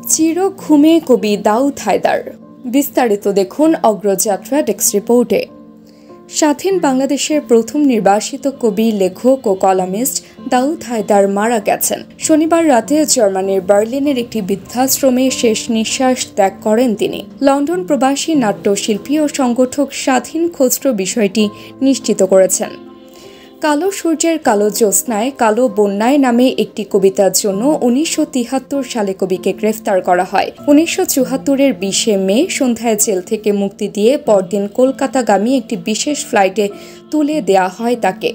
চির ঘুমে কবি দাউদ হায়দার। বিস্তারিত দেখুন অগ্রযাত্রা ডেস্ক রিপোর্টে। স্বাধীন বাংলাদেশের প্রথম নির্বাসিত কবি, লেখক ও কলামিস্ট দাউদ হায়দার মারা গেছেন। শনিবার রাতে জার্মানির বার্লিনের একটি বৃদ্ধাশ্রমে শেষ নিঃশ্বাস ত্যাগ করেন তিনি। লন্ডন প্রবাসী নাট্যশিল্পী ও সংগঠক স্বাধীন খসরু বিষয়টি নিশ্চিত করেছেন। কালো সূর্যের কালো জ্যোৎস্নায় কালো বন্যায় নামে একটি কবিতার জন্য 1973 সালে কবিকে গ্রেফতার করা হয়। 1974-এর 20 মে সন্ধ্যায় জেল থেকে মুক্তি দিয়ে পরদিন কলকাতাগামী একটি বিশেষ ফ্লাইটে তুলে দেয়া হয় তাকে।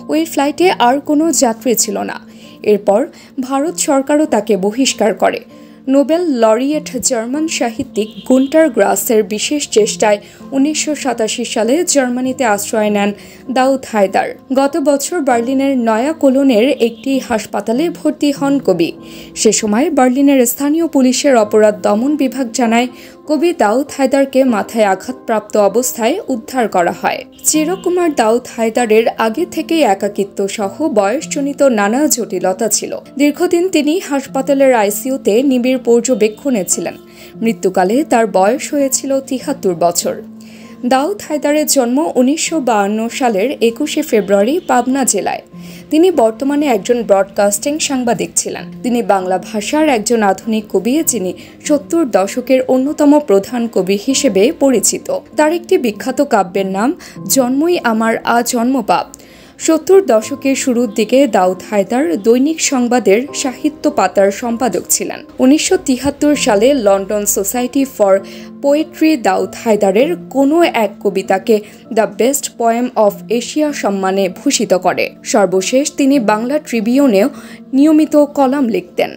ওই ফ্লাইটে আর কোনো যাত্রী ছিল না। এরপর ভারত সরকারও তাকে বহিষ্কার করে। নোবেল লরিয়েট জার্মান সাহিত্যিক গুন্টার গ্রাসের বিশেষ চেষ্টায় 1987 সালে জার্মানিতে আশ্রয় নেন দাউদ হায়দার। গত বছর বার্লিনের নয়া কোলনের একটি হাসপাতালে ভর্তি হন কবি। সে সময় বার্লিনের স্থানীয় পুলিশের অপরাধ দমন বিভাগ জানায়, কবি দাউদ হায়দারকে মাথায় আঘাতপ্রাপ্ত অবস্থায় উদ্ধার করা হয়। চিরকুমার দাউদ হায়দারের আগে থেকেই একাকিত্ব সহ বয়সজনিত নানা জটিলতা ছিল। দীর্ঘদিন তিনি হাসপাতালের আইসিইউতে নিবিড় পর্যবেক্ষণে ছিলেন। মৃত্যুকালে তার বয়স হয়েছিল 73 বছর। দাউদ হায়দারের জন্ম 1952 সালের 21 ফেব্রুয়ারি পাবনা জেলায়। তিনি বর্তমানে একজন ব্রডকাস্টিং সাংবাদিক ছিলেন। তিনি বাংলা ভাষার একজন আধুনিক কবি, যিনি 70 দশকের অন্যতম প্রধান কবি হিসেবে পরিচিত। তার একটি বিখ্যাত কাব্যের নাম জন্মই আমার আজন্ম পাপ। 70 দশকের শুরুর দিকে দাউদ হায়দার দৈনিক সংবাদের সাহিত্য পাতার সম্পাদক ছিলেন। 1973 সালে London society for poetry Daud হায়দারের কোনো এক কবিতাকে the best poem of Asia সম্মানে ভূষিত করে। সর্বশেষ তিনি বাংলা ট্রিবিউনেও নিয়মিত কলাম লিখতেন।